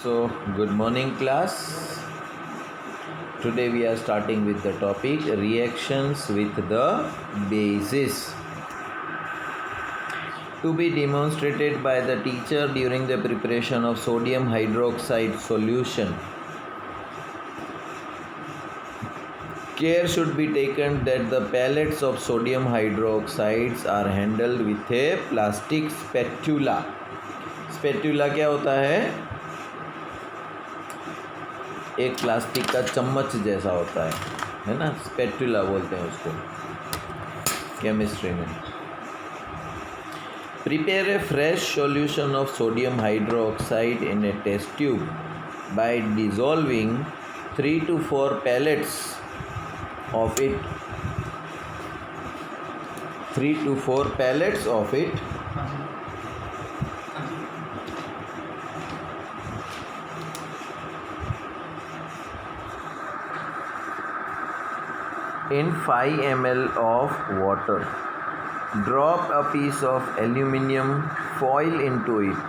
So, good morning, class. Today we are starting with the topic reactions with the bases. To be demonstrated by the teacher during the preparation of sodium hydroxide solution. Care should be taken that the pellets of sodium hydroxides are handled with a plastic spatula. Spatula क्या होता है? एक plastic का चम्मच जैसा होता है ना, स्पैटुला बोलते हैं उसको केमिस्ट्री में. Prepare a fresh solution of sodium hydroxide in a test tube by dissolving 3 to 4 pellets of it. 3 to 4 pellets of it in 5 ml of water. Drop a piece of aluminium foil into it.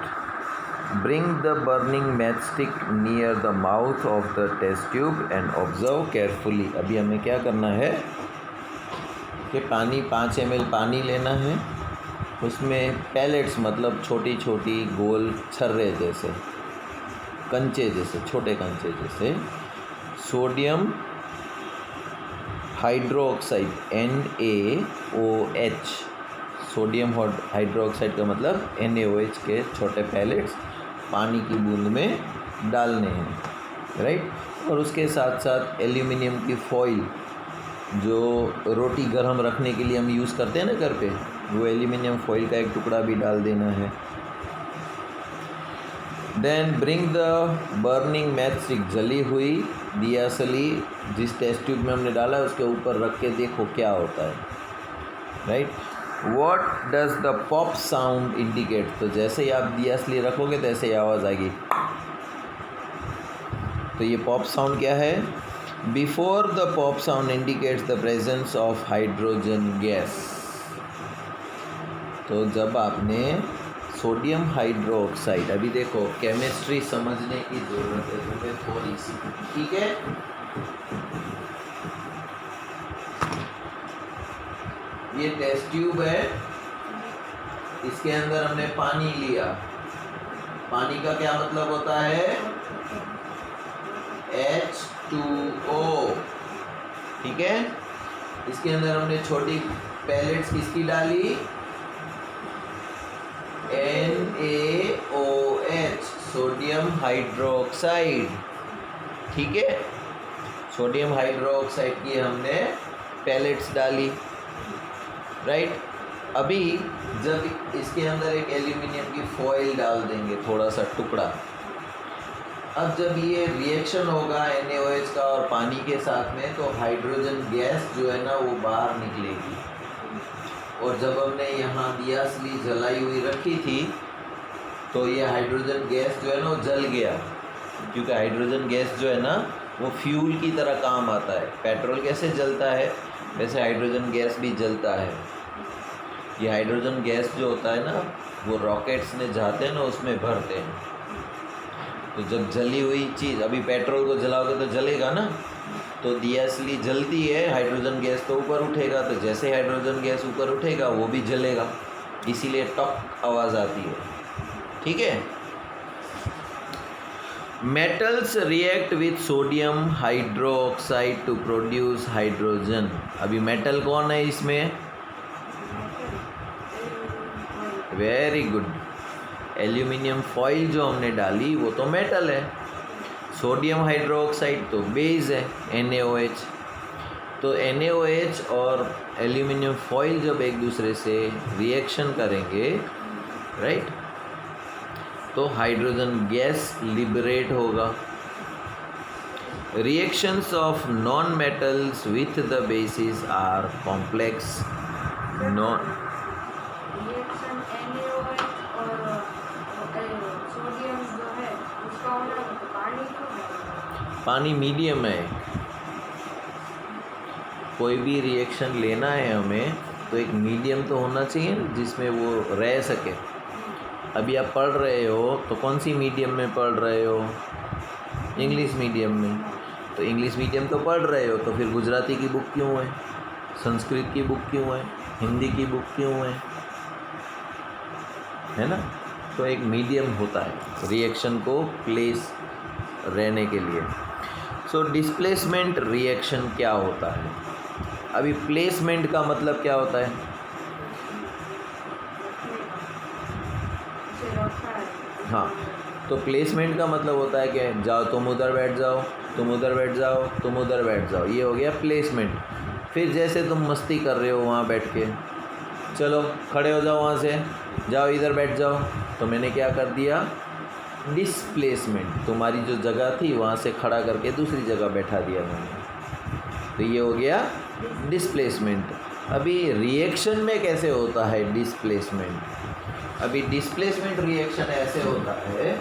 Bring the burning matchstick near the mouth of the test tube and observe carefully. अभी हमें क्या करना है कि 5 ml पानी लेना है, उसमें पैलेट्स मतलब छोटी छोटी गोल छर्रे जैसे कंचे जैसे छोटे कंचे जैसे sodium hydroxide NaOH, sodium hydroxide का मतलब NaOH के छोटे पैलेट्स पानी की बूंद में डालने हैं, राइट. और उसके साथ साथ एल्यूमिनियम की फॉइल जो रोटी गर्म रखने के लिए हम यूज़ करते हैं ना घर पे, वो एल्यूमिनियम फॉइल का एक टुकड़ा भी डाल देना है. Then bring the burning matchstick, जली हुई दियासली जिस टेस्ट ट्यूब में हमने डाला है उसके ऊपर रख के देखो क्या होता है, right. What does the pop sound indicate, तो जैसे ही आप दियासली रखोगे तो ऐसे ही आवाज़ आएगी. तो ये पॉप साउंड क्या है? Before the pop sound indicates the presence of hydrogen gas. तो जब आपने सोडियम हाइड्रोक्साइड, अभी देखो केमिस्ट्री समझने की ज़रूरत है तुम्हें थोड़ी सी, ठीक है. ये टेस्ट ट्यूब है, इसके अंदर हमने पानी लिया. पानी का क्या मतलब होता है? H2O, ठीक है. इसके अंदर हमने छोटी पैलेट्स किसकी डाली? NaOH, सोडियम हाइड्रोक्साइड, ठीक है. सोडियम हाइड्रोक्साइड की हमने पैलेट्स डाली, राइट. अभी जब इसके अंदर एक एल्यूमिनियम की फॉइल डाल देंगे, थोड़ा सा टुकड़ा. अब जब ये रिएक्शन होगा NaOH का और पानी के साथ में, तो हाइड्रोजन गैस जो है ना वो बाहर निकलेगी. और जब हमने यहाँ दियासली जलाई हुई रखी थी तो ये हाइड्रोजन गैस जो है ना वो जल गया, क्योंकि हाइड्रोजन गैस जो है ना वो फ्यूल की तरह काम आता है. पेट्रोल कैसे जलता है वैसे हाइड्रोजन गैस भी जलता है. ये हाइड्रोजन गैस जो होता है ना वो रॉकेट्स में जाते हैं ना उसमें भरते हैं. तो जब जली हुई चीज़, अभी पेट्रोल को जलाओगे तो जलेगा ना, तो दियासली जलती है, हाइड्रोजन गैस तो ऊपर उठेगा, तो जैसे हाइड्रोजन गैस ऊपर उठेगा वो भी जलेगा, इसीलिए टॉक आवाज़ आती है, ठीक है. Metals react with sodium hydroxide to produce hydrogen. अभी मेटल कौन है इसमें? Very good. एल्यूमिनियम फॉइल जो हमने डाली वो तो मेटल है. सोडियम हाइड्रोक्साइड तो बेस है NaOH. तो NaOH और एल्यूमिनियम फॉइल जब एक दूसरे से रिएक्शन करेंगे, राइट, तो हाइड्रोजन गैस लिबरेट होगा. Reactions of non metals with the bases are complex. Non पानी मीडियम है. कोई भी रिएक्शन लेना है हमें तो एक मीडियम तो होना चाहिए जिसमें वो रह सके. अभी आप पढ़ रहे हो तो कौन सी मीडियम में पढ़ रहे हो? इंग्लिश मीडियम में। तो इंग्लिश मीडियम तो पढ़ रहे हो, तो फिर गुजराती की बुक क्यों है, संस्कृत की बुक क्यों है, हिंदी की बुक क्यों है ना? तो एक मीडियम होता है रिएक्शन को प्लेस रहने के लिए। सो डिस्प्लेसमेंट रिएक्शन क्या होता है? अभी प्लेसमेंट का मतलब क्या होता है? हाँ, तो प्लेसमेंट का मतलब होता है कि जाओ तुम उधर बैठ जाओ, तुम उधर बैठ जाओ, तुम उधर बैठ जाओ, ये हो गया प्लेसमेंट। फिर जैसे तुम मस्ती कर रहे हो वहाँ बैठ के, चलो खड़े हो जाओ वहाँ से, जाओ इधर बैठ जाओ, तो मैंने क्या कर दिया? डिस्प्लेसमेंट। तुम्हारी जो जगह थी वहाँ से खड़ा करके दूसरी जगह बैठा दिया मैंने, तो ये हो गया डिस्प्लेसमेंट। अभी रिएक्शन में कैसे होता है डिस्प्लेसमेंट? अभी डिस्प्लेसमेंट रिएक्शन ऐसे होता है,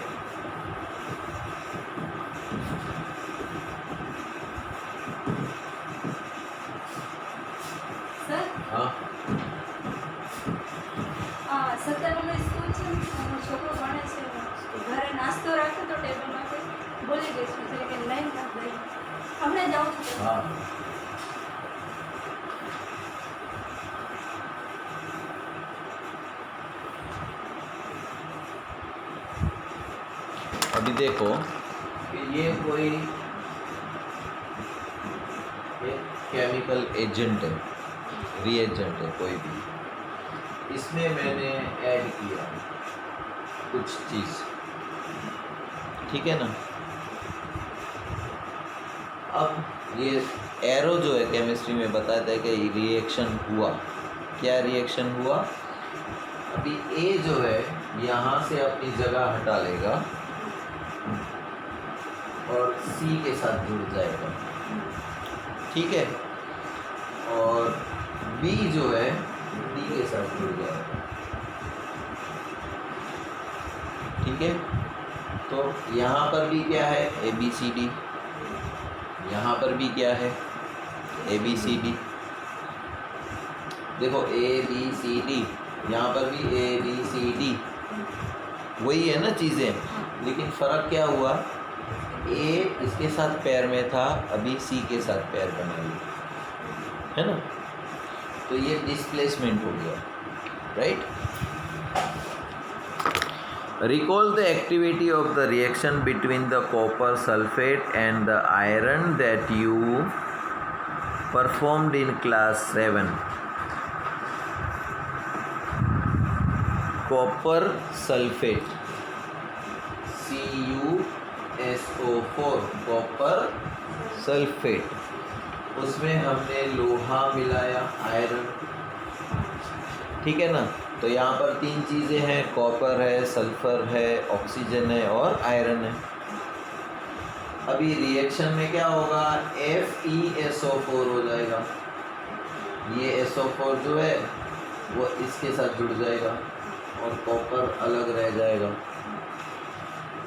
सर हाँ સત્તરનું સ્કૂલ છે, એનો છોકરો ભણે છે, ઘરે નાસ્તો રાખે તો ટેબલ માટે બોલી ગઈ છું કે લઈને દઈ હમણાં જાઉં છું. हाँ अभी देखो कि ये कोई एक केमिकल एजेंट है, रिएजेंट है कोई भी, इसमें मैंने ऐड किया कुछ चीज़, ठीक है ना? अब ये एरो जो है केमिस्ट्री में बताता है कि रिएक्शन हुआ, क्या रिएक्शन हुआ? अभी ए जो है यहाँ से अपनी जगह हटा लेगा और सी के साथ जुड़ जाएगा, ठीक है, और बी जो है डी के साथ जुड़ जाएगा, ठीक है। तो यहाँ पर भी क्या है? ए बी सी डी, यहाँ पर भी क्या है? A B C D. देखो ए बी सी डी, यहाँ पर भी ए बी सी डी, वही है ना चीज़ें, लेकिन फ़र्क क्या हुआ? ए इसके साथ पैर में था, अभी सी के साथ पैर बना लिया, है ना? तो ये डिस्प्लेसमेंट हो गया, right? Recall the activity of the reaction between the copper sulfate and the iron that you performed in class 7. Copper sulfate, CuSO4, copper sulfate, उसमें हमने लोहा मिलाया, आयरन, ठीक है ना? तो यहाँ पर तीन चीज़ें हैं, कॉपर है, सल्फर है, ऑक्सीजन है और आयरन है। अभी रिएक्शन में क्या होगा? FeSO4 हो जाएगा, ये SO4 जो है वो इसके साथ जुड़ जाएगा और कॉपर अलग रह जाएगा,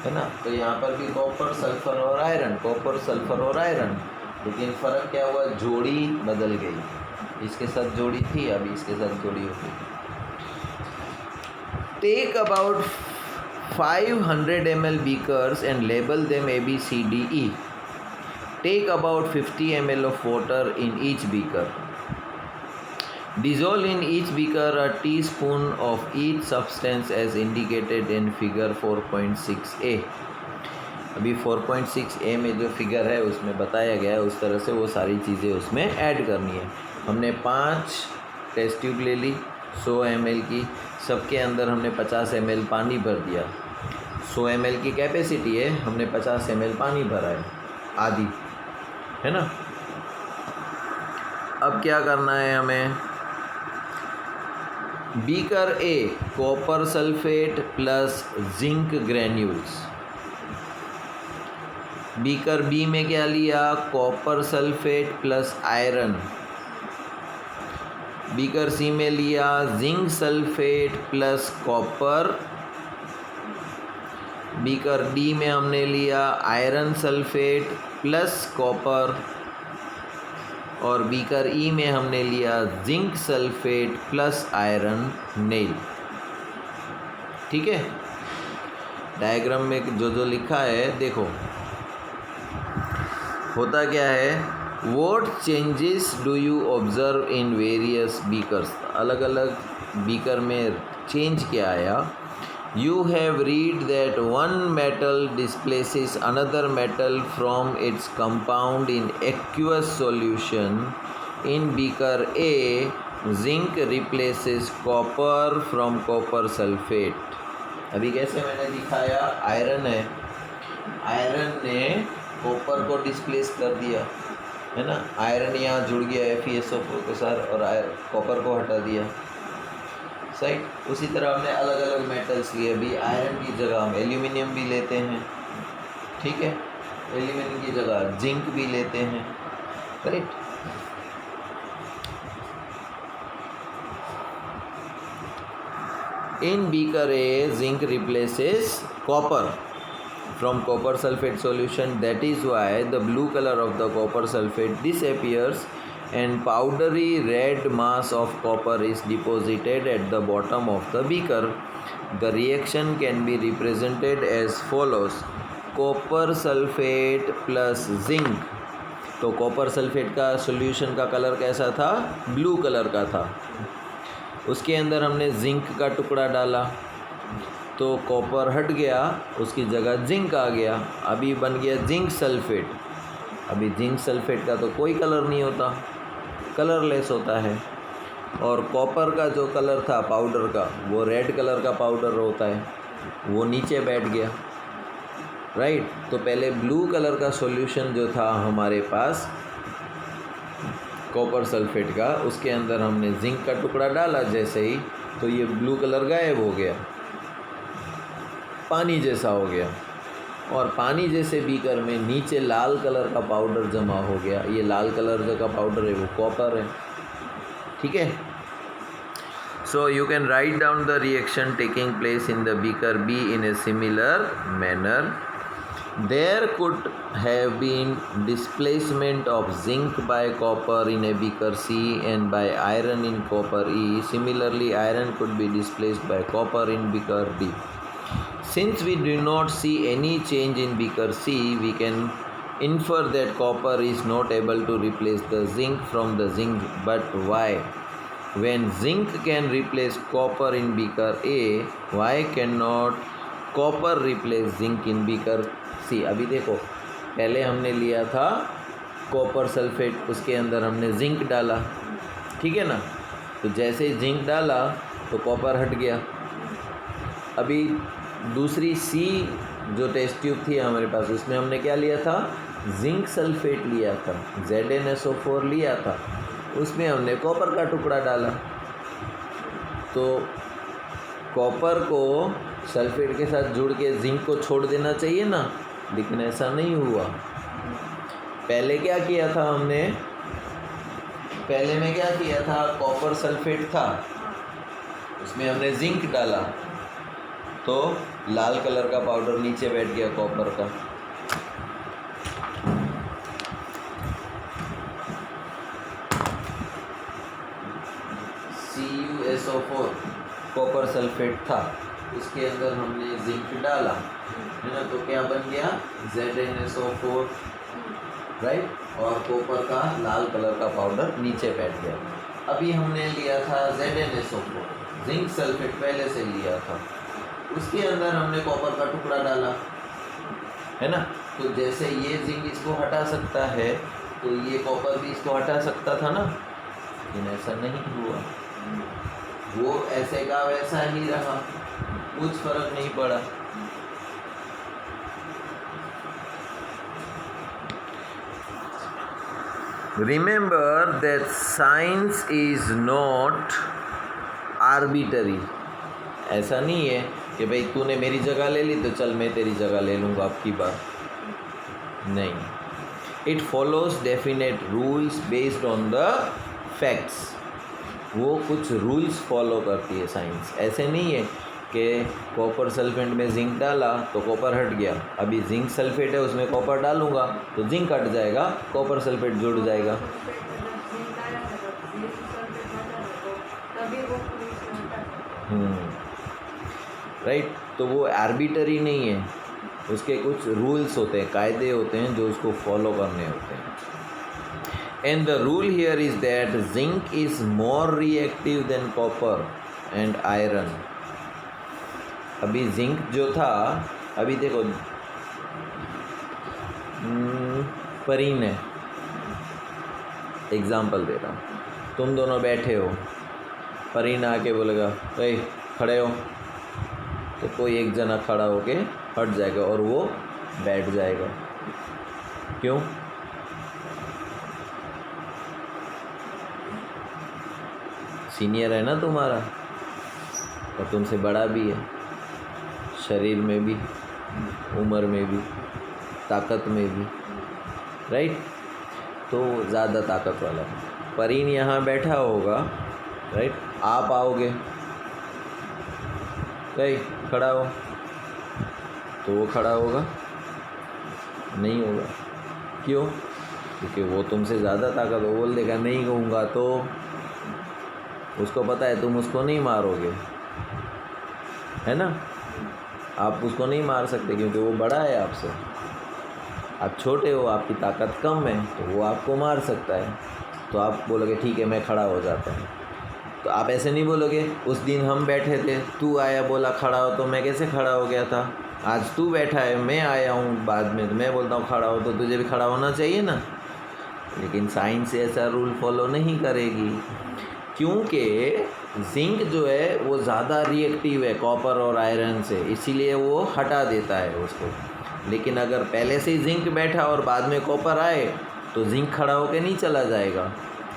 है ना? तो यहाँ पर भी कॉपर, सल्फर और आयरन, कॉपर, सल्फर और आयरन, लेकिन फ़र्क क्या हुआ? जोड़ी बदल गई, इसके साथ जोड़ी थी, अभी इसके साथ जोड़ी हो गई। Take about 500 ml beakers and label them A, B, C, D, E. Take about 50 ml of water in each beaker. Dissolve in each beaker a teaspoon of each substance as indicated in figure 4.6a. अभी 4.6a में जो figure है उसमें बताया गया है, उस तरह से वो सारी चीज़ें उसमें ऐड करनी है। हमने 5 टेस्ट ट्यूब ले ली 100 ml की, सबके अंदर हमने 50 ml पानी भर दिया। 100 ml की कैपेसिटी है, हमने 50 ml पानी भरा है, आधी, है ना? अब क्या करना है हमें? Beaker A copper sulphate plus zinc granules, beaker B में क्या लिया? Copper sulphate plus iron, beaker C में लिया zinc sulphate plus copper, beaker D में हमने लिया आयरन सल्फेट प्लस कॉपर, और बीकर ई में हमने लिया zinc sulphate plus iron nail, ठीक है। डायग्राम में जो लिखा है देखो, होता क्या है, what changes do you observe in various beakers, अलग अलग बीकर में चेंज क्या आया। You have read that one metal displaces another metal from its compound in aqueous solution. In beaker A zinc replaces copper from copper sulphate. अभी कैसे मैंने दिखाया, iron है, आयरन ने कॉपर को डिस्प्लेस कर दिया, है ना, आयरन यहाँ जुड़ गया FeSO4 के साथ और कॉपर को हटा दिया, सही। उसी तरह हमने अलग अलग मेटल्स लिए, अभी आयरन की जगह हम एल्यूमिनियम भी लेते हैं, ठीक है, एल्यूमिनियम की जगह जिंक भी लेते हैं, right. In beaker A, zinc replaces copper from copper sulfate solution. That is why the blue color of the copper sulfate disappears and powdery red mass of copper is deposited at the bottom of the beaker. The reaction can be represented as follows: copper sulfate plus zinc. तो copper sulphate का solution का colour कैसा था, blue colour का था। उसके अंदर हमने जिंक का टुकड़ा डाला तो कॉपर हट गया, उसकी जगह जिंक आ गया, अभी बन गया जिंक सल्फेट। अभी जिंक सल्फेट का तो कोई कलर नहीं होता, कलरलेस होता है, और कॉपर का जो कलर था पाउडर का, वो रेड कलर का पाउडर होता है, वो नीचे बैठ गया, राइट। तो पहले ब्लू कलर का सॉल्यूशन जो था हमारे पास कॉपर सल्फेट का, उसके अंदर हमने जिंक का टुकड़ा डाला जैसे ही, तो ये ब्लू कलर गायब हो गया, पानी जैसा हो गया, और पानी जैसे बीकर में नीचे लाल कलर का पाउडर जमा हो गया। ये लाल कलर जो का पाउडर है वो कॉपर है, ठीक है। So you can write down the reaction taking place in the beaker be in a similar manner. There could have been displacement of zinc by copper in a beaker C and by iron in copper E. Similarly, iron could be displaced by copper in beaker D. Since we do not see any change in beaker C, we can infer that copper is not able to replace the zinc from the zinc. But why? When zinc can replace copper in beaker A, why cannot copper replace zinc in beaker C? अभी देखो, पहले हमने लिया था copper sulphate, उसके अंदर हमने zinc डाला, ठीक है ना, तो जैसे ही जिंक डाला तो कॉपर हट गया। अभी दूसरी सी जो टेस्ट ट्यूब थी हमारे पास, उसमें हमने क्या लिया था, जिंक सल्फेट लिया था, ZnSO4 लिया था, उसमें हमने कॉपर का टुकड़ा डाला, तो कॉपर को सल्फेट के साथ जुड़ के जिंक को छोड़ देना चाहिए ना, लेकिन ऐसा नहीं हुआ। पहले क्या किया था हमने, पहले में क्या किया था, कॉपर सल्फेट था, उसमें हमने जिंक डाला, तो लाल कलर का पाउडर नीचे बैठ गया कॉपर का, CuSO4 कॉपर सल्फेट था, उसके अंदर हमने जिंक डाला, है ना, तो क्या बन गया, ZnSO4, राइट, और कॉपर का लाल कलर का पाउडर नीचे बैठ गया। अभी हमने लिया था ZnSO4, जिंक सल्फेट पहले से लिया था, उसके अंदर हमने कॉपर का टुकड़ा डाला, है ना, तो जैसे ये जिंक इसको हटा सकता है, तो ये कॉपर भी इसको हटा सकता था ना, लेकिन ऐसा नहीं हुआ, वो ऐसे का वैसा ही रहा, कुछ फर्क नहीं पड़ा। Remember that science is not arbitrary. ऐसा नहीं है कि भाई तूने मेरी जगह ले ली तो चल मैं तेरी जगह ले लूँगा अब की बार, नहीं। It follows definite rules based on the facts. वो कुछ रूल्स फॉलो करती है साइंस, ऐसे नहीं है कि कॉपर सल्फेट में जिंक डाला तो कॉपर हट गया, अभी जिंक सल्फेट है उसमें कॉपर डालूंगा तो जिंक हट जाएगा, कॉपर सल्फेट जुड़ जाएगा। राइट, तो वो आर्बिटरी नहीं है, उसके कुछ रूल्स होते हैं, कायदे होते हैं जो उसको फॉलो करने होते हैं. And the rule here is that zinc is more reactive than copper and iron. अभी जिंक जो था, अभी देखो परीन है, एग्जाम्पल दे रहा हूँ, तुम दोनों बैठे हो, परीन आके बोलेगा ए खड़े हो, तो कोई एक जना खड़ा होके हट जाएगा और वो बैठ जाएगा. क्यों? सीनियर है ना तुम्हारा, और तुमसे बड़ा भी है, शरीर में भी, उम्र में भी, ताकत में भी, राइट. तो ज़्यादा ताकत वाला. परीन यहाँ बैठा होगा, राइट, आप आओगे, भाई खड़ा हो, तो वो खड़ा होगा नहीं होगा. क्यों? क्योंकि वो तुमसे ज़्यादा ताकत, वो बोल देगा नहीं कहूँगा, तो उसको पता है तुम उसको नहीं मारोगे, है ना. आप उसको नहीं मार सकते क्योंकि वो बड़ा है आपसे, आप छोटे हो, आपकी ताकत कम है, तो वो आपको मार सकता है. तो आप बोलोगे ठीक है मैं खड़ा हो जाता हूँ. तो आप ऐसे नहीं बोलोगे उस दिन हम बैठे थे, तू आया बोला खड़ा हो, तो मैं कैसे खड़ा हो गया था. आज तू बैठा है, मैं आया हूँ बाद में, तो मैं बोलता हूँ खड़ा हो, तो तुझे भी खड़ा होना चाहिए ना. लेकिन साइंस ऐसा रूल फॉलो नहीं करेगी, क्योंकि जिंक जो है वो ज़्यादा रिएक्टिव है कॉपर और आयरन से, इसीलिए वो हटा देता है उसको. लेकिन अगर पहले से ही जिंक बैठा और बाद में कॉपर आए, तो जिंक खड़ा होकर नहीं चला जाएगा.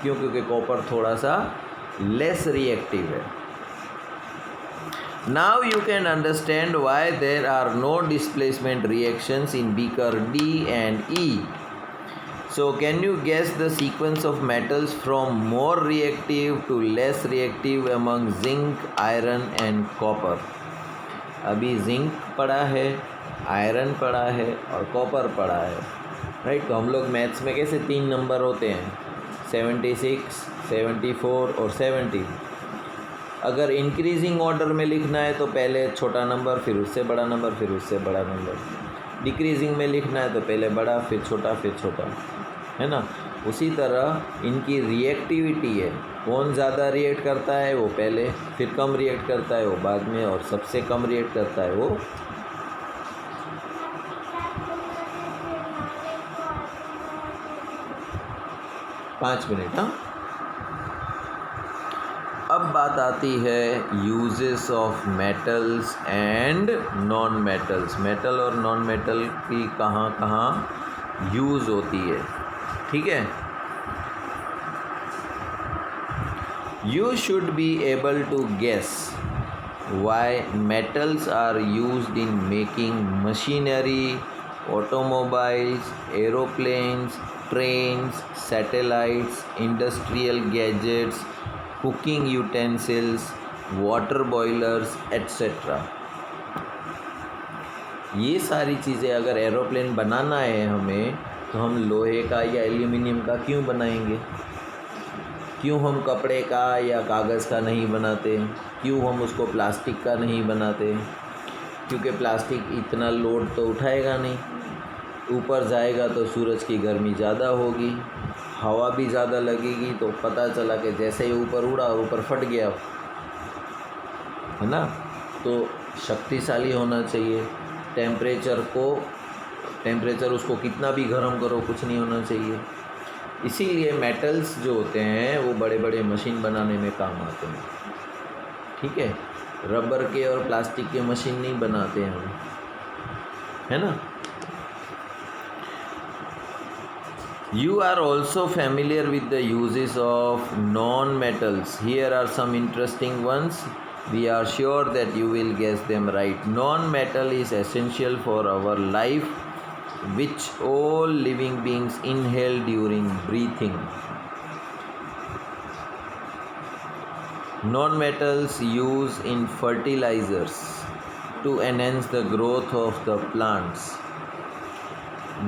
क्यों? क्योंकि कॉपर थोड़ा सा लेस रिएक्टिव है. Now you can understand why there are no displacement reactions in beaker D and E. So can you guess the sequence of metals from more reactive to less reactive among zinc, iron and copper? अभी zinc पड़ा है, iron पड़ा है और copper पड़ा है, right. तो हम लोग मैथ्स में कैसे 3 नंबर होते हैं, 76, 74 और 70. अगर इंक्रीजिंग ऑर्डर में लिखना है तो पहले छोटा नंबर, फिर उससे बड़ा नंबर, फिर उससे बड़ा नंबर. डिक्रीजिंग में लिखना है तो पहले बड़ा, फिर छोटा, फिर छोटा, है ना. उसी तरह इनकी रिएक्टिविटी है, कौन ज़्यादा रिएक्ट करता है वो पहले, फिर कम रिएक्ट करता है वो बाद में, और सबसे कम रिएक्ट करता है वो. पाँच मिनट. हाँ, अब बात आती है uses of metals and non metals. Metal और नॉन मेटल की कहाँ कहाँ यूज़ होती है, ठीक है. You should be able to guess why metals are used in making machinery, automobiles, aeroplanes, trains, satellites, industrial gadgets, cooking utensils, water boilers etcetera. ये सारी चीज़ें अगर एरोप्लेन बनाना है हमें, तो हम लोहे का या एल्यूमिनियम का क्यों बनाएंगे. क्यों हम कपड़े का या कागज़ का नहीं बनाते. क्यों हम उसको प्लास्टिक का नहीं बनाते. क्योंकि प्लास्टिक इतना लोड तो उठाएगा नहीं, ऊपर जाएगा तो सूरज की गर्मी ज़्यादा होगी, हवा भी ज़्यादा लगेगी, तो पता चला कि जैसे ही ऊपर उड़ा और ऊपर फट गया, है ना. तो शक्तिशाली होना चाहिए. टेम्परेचर उसको कितना भी गर्म करो कुछ नहीं होना चाहिए. इसीलिए मेटल्स जो होते हैं वो बड़े बड़े मशीन बनाने में काम आते हैं, ठीक है. रबर के और प्लास्टिक के मशीन नहीं बनाते हैं हम, है ना. You are also familiar with the uses of non-metals. Here are some interesting ones. We are sure that you will guess them right. Non-metal is essential for our life, which all living beings inhale during breathing. Non-metals used in fertilizers to enhance the growth of the plants.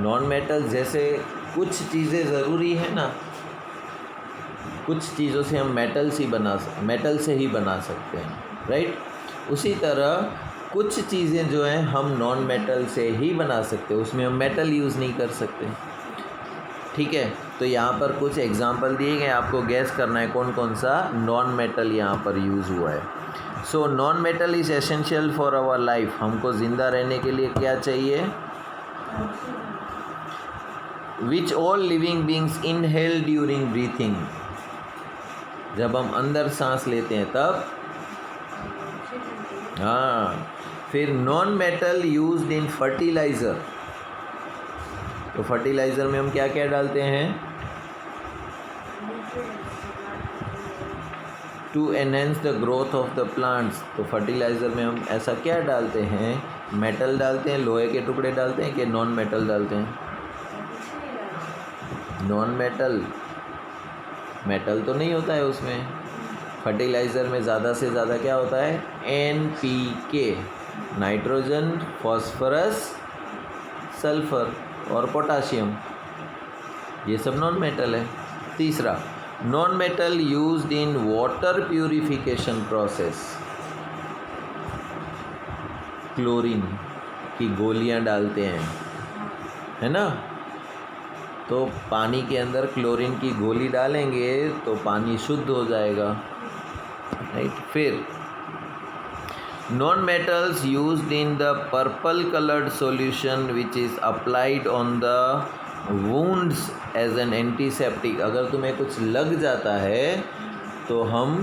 Non-metals जैसे कुछ चीज़ें ज़रूरी है ना, कुछ चीज़ों से हम मेटल से ही बना सकते हैं, राइट. उसी तरह कुछ चीज़ें जो हैं हम नॉन मेटल से ही बना सकते हैं, उसमें हम मेटल यूज़ नहीं कर सकते। ठीक है, तो यहाँ पर कुछ एग्जांपल दिए गए, आपको गैस करना है कौन कौन सा नॉन मेटल यहाँ पर यूज़ हुआ है। So non metal is essential for our life. हमको ज़िंदा रहने के लिए क्या चाहिए? Which all living beings inhale during breathing. जब हम अंदर सांस लेते हैं तब, हाँ। फिर non metal used in fertiliser. तो फर्टिलाइज़र में हम क्या क्या डालते हैं? To enhance the growth of the plants. तो फर्टिलाइज़र में हम ऐसा क्या डालते हैं? मेटल डालते हैं, लोहे के टुकड़े डालते हैं कि नॉन मेटल डालते हैं? Non metal. मेटल तो नहीं होता है उसमें। फर्टिलाइज़र में ज़्यादा से ज़्यादा क्या होता है? NPK, नाइट्रोजन, फॉस्फोरस, सल्फ़र और पोटाशियम। ये सब नॉन मेटल है। तीसरा, non metal used in water purification process. Chlorine की गोलियां डालते हैं, है ना? तो पानी के अंदर क्लोरीन की गोली डालेंगे तो पानी शुद्ध हो जाएगा, राइट। फिर non metals used in the purple coloured solution which is applied on the wounds as an antiseptic. अगर तुम्हें कुछ लग जाता है तो हम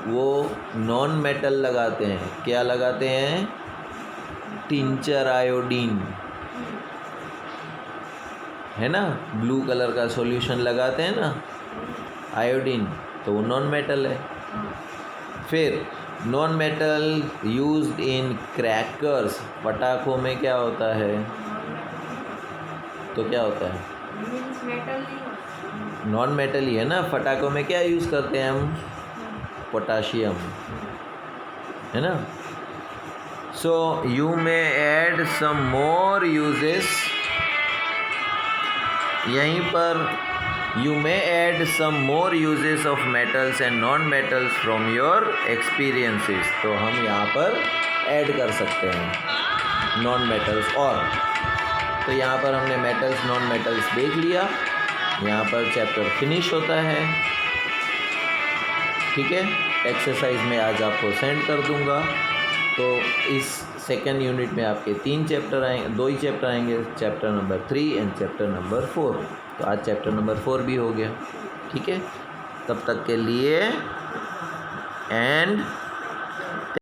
वो नॉन मेटल लगाते हैं। क्या लगाते हैं? टिंचर आयोडीन, है ना? ब्लू कलर का सॉल्यूशन लगाते हैं ना, आयोडीन, तो वो नॉन मेटल है। फिर नॉन मेटल यूज्ड इन क्रैकर्स। पटाखों में क्या होता है? तो क्या होता है? नॉन मेटल ही है ना। पटाखों में क्या यूज़ करते हैं हम? पोटाशियम, है ना? So you may add some more uses. यहीं पर you may add some more uses of metals and non metals from your experiences. तो हम यहाँ पर ऐड कर सकते हैं नॉन मेटल्स। और तो यहाँ पर हमने मेटल्स नॉन मेटल्स देख लिया। यहाँ पर चैप्टर फिनिश होता है। ठीक है, एक्सरसाइज में आज आपको सेंड कर दूँगा। तो इस सेकेंड यूनिट में आपके 3 चैप्टर आएंगे, 2 ही चैप्टर आएंगे, chapter number 3 and chapter number 4। तो आज चैप्टर नंबर 4 भी हो गया। ठीक है, तब तक के लिए एंड